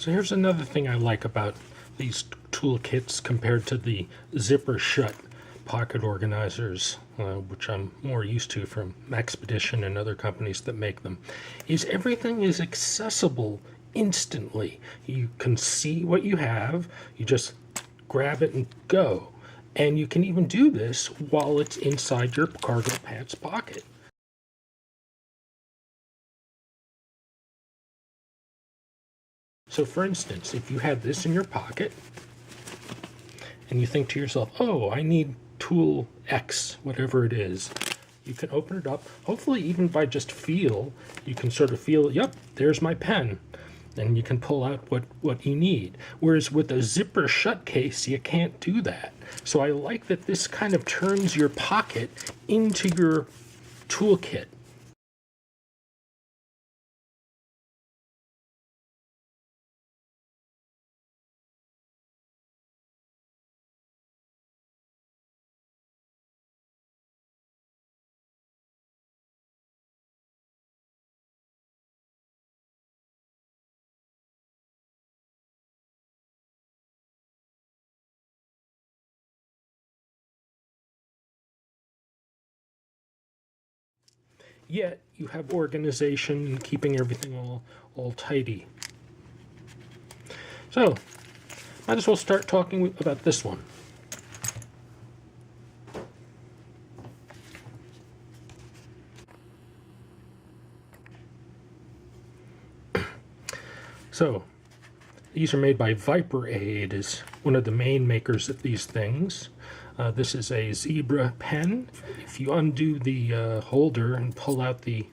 So here's another thing I like about these toolkits compared to the zipper shut pocket organizers, which I'm more used to from Expedition and other companies that make them, is everything is accessible instantly. You can see what you have, you just grab it and go. And you can even do this while it's inside your cargo pants pocket. So for instance, if you had this in your pocket and you think to yourself, oh, I need tool X, whatever it is, you can open it up. Hopefully even by just feel, you can sort of feel, yep, there's my pen. And you can pull out what you need. Whereas with a zipper shut case, you can't do that. So I like that this kind of turns your pocket into your toolkit. Yet you have organization and keeping everything all tidy. So, might as well start talking about this one. So, these are made by Viper Aid, is one of the main makers of these things. This is a zebra pen. If you undo the holder and pull out the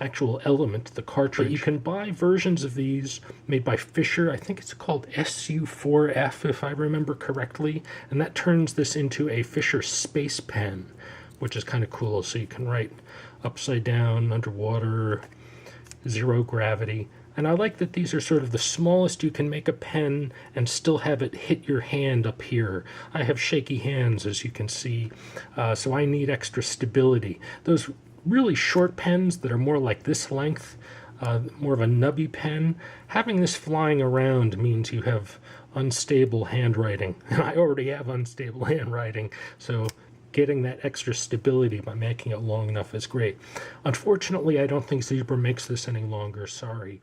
actual element, the cartridge, you can buy versions of these made by Fisher. I think it's called SU4F, if I remember correctly. And that turns this into a Fisher space pen, which is kind of cool. So you can write upside down, underwater, zero gravity. And I like that these are sort of the smallest you can make a pen and still have it hit your hand up here. I have shaky hands, as you can see, so I need extra stability. Those really short pens that are more like this length, more of a nubby pen, having this flying around means you have unstable handwriting. And I already have unstable handwriting, so getting that extra stability by making it long enough is great. Unfortunately, I don't think Zebra makes this any longer, sorry.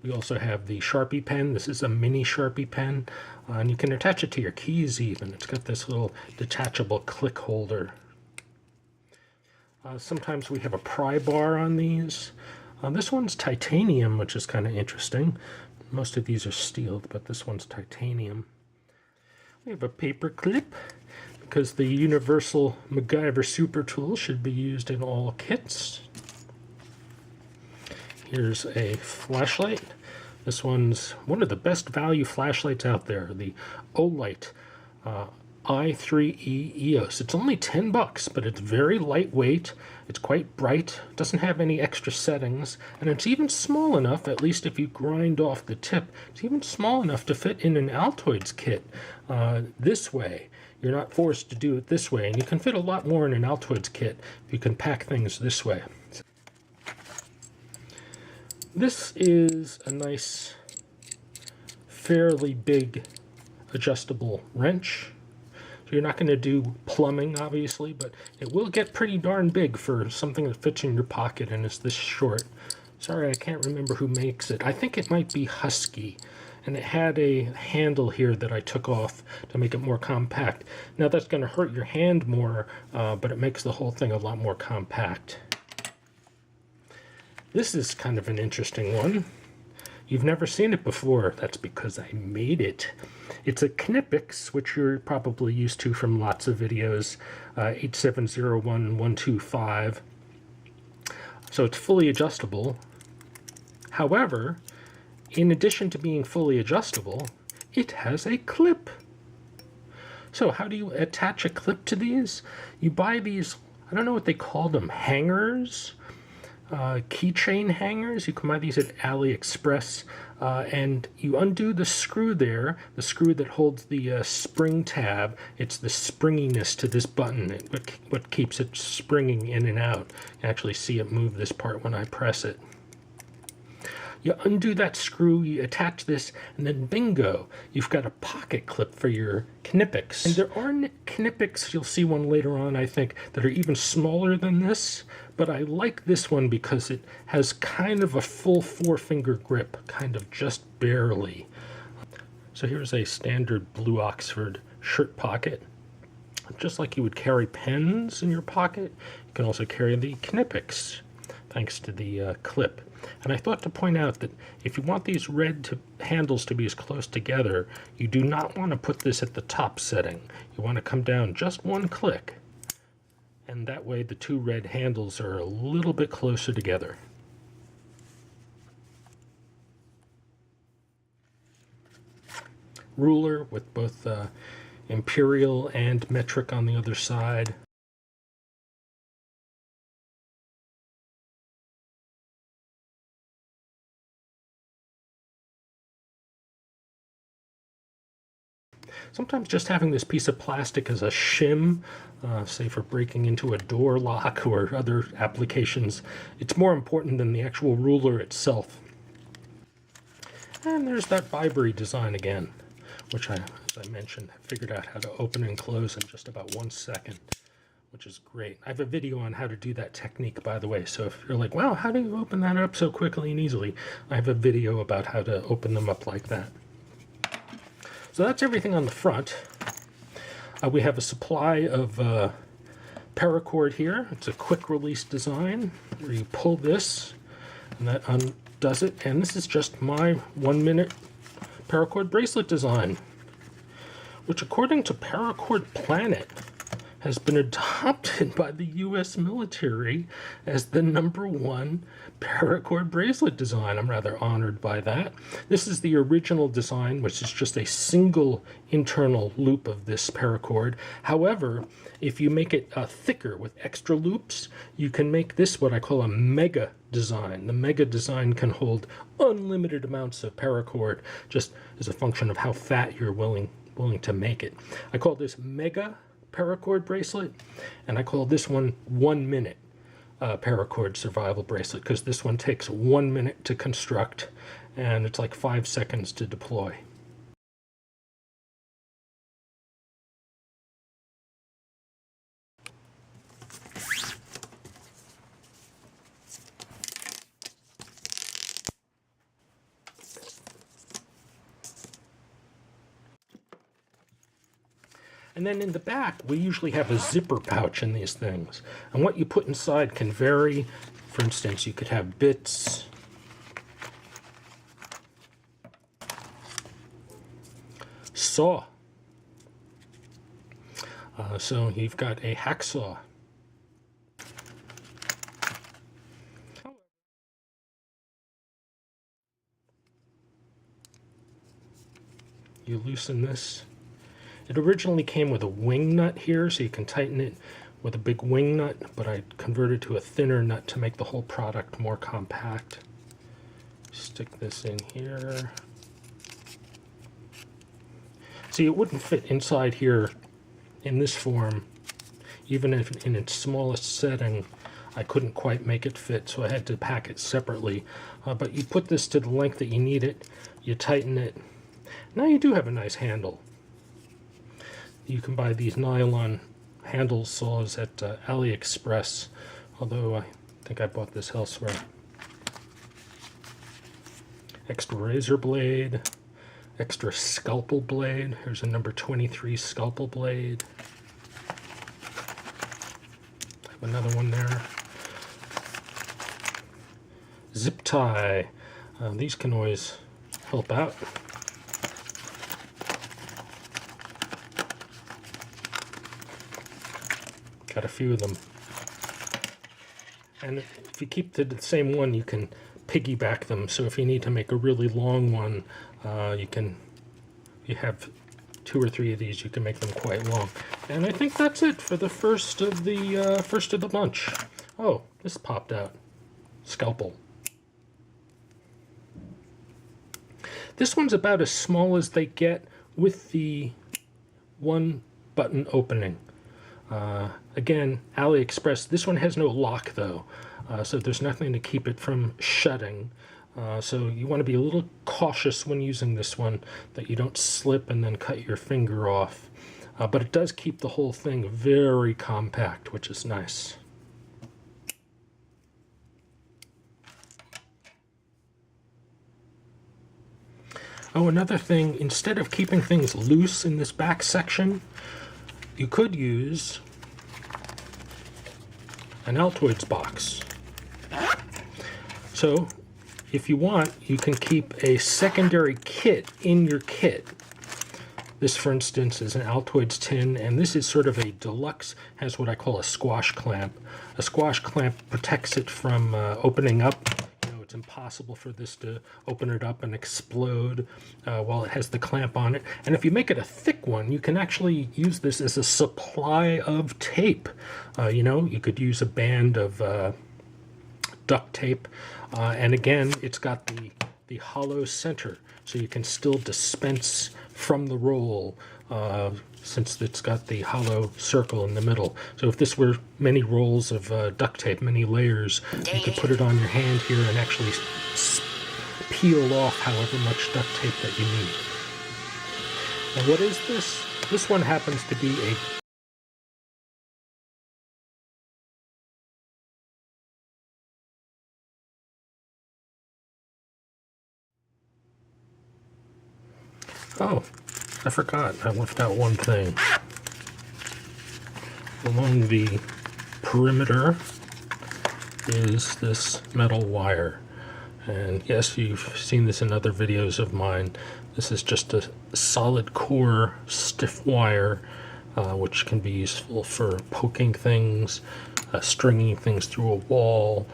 We also have the Sharpie pen. This is a mini Sharpie pen, and you can attach it to your keys even. It's got this little detachable click holder. Sometimes we have a pry bar on these. This one's titanium, which is kind of interesting. Most of these are steel, but this one's titanium. We have a paper clip, because the universal MacGyver super tool should be used in all kits. Here's a flashlight. This one's one of the best value flashlights out there, the Olight i3E EOS. It's only 10 bucks, but it's very lightweight. It's quite bright, doesn't have any extra settings, and it's even small enough, at least if you grind off the tip, it's even small enough to fit in an Altoids kit this way. You're not forced to do it this way, and you can fit a lot more in an Altoids kit if you can pack things this way. This is a nice, fairly big adjustable wrench. So you're not going to do plumbing, obviously, but it will get pretty darn big for something that fits in your pocket and is this short. Sorry, I can't remember who makes it. I think it might be Husky. And it had a handle here that I took off to make it more compact. Now that's going to hurt your hand more, but it makes the whole thing a lot more compact. This is kind of an interesting one. You've never seen it before. That's because I made it. It's a Knipex, which you're probably used to from lots of videos, 8701125. So it's fully adjustable. However, in addition to being fully adjustable, it has a clip. So how do you attach a clip to these? You buy these, I don't know what they call them, hangers? Keychain hangers. You can buy these at AliExpress, and you undo the screw there, the screw that holds the spring tab. It's the springiness to this button, what keeps it springing in and out. You can actually see it move this part when I press it. You undo that screw, you attach this, and then bingo, you've got a pocket clip for your Knipex. And there are Knipex, you'll see one later on, I think, that are even smaller than this, but I like this one because it has kind of a full 4-finger grip, kind of just barely. So here's a standard blue Oxford shirt pocket. Just like you would carry pens in your pocket, you can also carry the Knipex, thanks to the clip. And I thought to point out that if you want these red handles to be as close together, you do not want to put this at the top setting. You want to come down just one click, and that way the two red handles are a little bit closer together. Ruler with both imperial and metric on the other side. Sometimes just having this piece of plastic as a shim, say for breaking into a door lock or other applications, it's more important than the actual ruler itself. And there's that Vibery design again, which as I mentioned, figured out how to open and close in just about 1 second, which is great. I have a video on how to do that technique, by the way, so if you're like, wow, how do you open that up so quickly and easily? I have a video about how to open them up like that. So that's everything on the front. We have a supply of Paracord here. It's a quick release design where you pull this and that undoes it. And this is just my 1-minute Paracord bracelet design, which according to Paracord Planet has been adopted by the US military as the #1 Paracord bracelet design. I'm rather honored by that. This is the original design, which is just a single internal loop of this paracord. However, if you make it thicker with extra loops, you can make this what I call a mega design. The mega design can hold unlimited amounts of paracord, just as a function of how fat you're willing to make it. I call this mega Paracord bracelet, and I call this one 1-minute Paracord survival bracelet, because this one takes 1 minute to construct and it's like 5 seconds to deploy. And then in the back, we usually have a zipper pouch in these things. And what you put inside can vary. For instance, you could have bits, saw. So you've got a hacksaw. You loosen this. It originally came with a wing nut here, so you can tighten it with a big wing nut, but I converted to a thinner nut to make the whole product more compact. Stick this in here. See, it wouldn't fit inside here in this form. Even if in its smallest setting, I couldn't quite make it fit, so I had to pack it separately. But you put this to the length that you need it, you tighten it. Now you do have a nice handle. You can buy these nylon handle saws at AliExpress, although I think I bought this elsewhere. Extra razor blade, extra scalpel blade. Here's a number 23 scalpel blade. I have another one there. Zip tie. These can always help out. Got a few of them. And if you keep the same one, you can piggyback them. So if you need to make a really long one, you have 2 or 3 of these, you can make them quite long. And I think that's it for the first of the bunch. Oh, this popped out. Scalpel. This one's about as small as they get with the 1 button opening. Again, AliExpress. This one has no lock though, so there's nothing to keep it from shutting. So you want to be a little cautious when using this one, that you don't slip and then cut your finger off. But it does keep the whole thing very compact, which is nice. Oh, another thing, instead of keeping things loose in this back section, you could use an Altoids box. So, if you want, you can keep a secondary kit in your kit. This, for instance, is an Altoids tin, and this is sort of a deluxe, has what I call a squash clamp. A squash clamp protects it from opening up. It's impossible for this to open it up and explode while it has the clamp on it. And if you make it a thick one, you can actually use this as a supply of tape. You could use a band of duct tape. And again, it's got the hollow center, so you can still dispense from the roll since it's got the hollow circle in the middle. So if this were many rolls of duct tape, many layers, you could put it on your hand here and actually peel off however much duct tape that you need. Now what is this? This one happens to be a Oh, I forgot. I left out one thing. Along the perimeter is this metal wire. And yes, you've seen this in other videos of mine. This is just a solid core stiff wire, which can be useful for poking things, stringing things through a wall,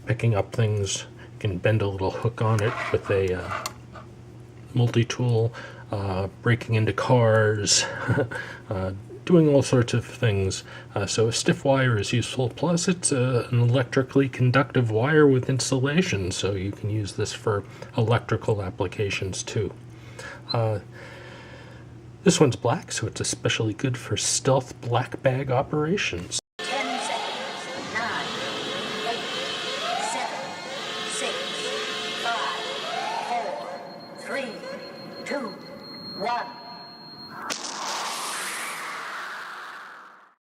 picking up things. You can bend a little hook on it with a multi-tool, breaking into cars, doing all sorts of things. So a stiff wire is useful. Plus it's an electrically conductive wire with insulation, so you can use this for electrical applications too. This one's black, so it's especially good for stealth black bag operations. 10 seconds. 9, 8, 7, 6, 5, 4, 3, 2, 1.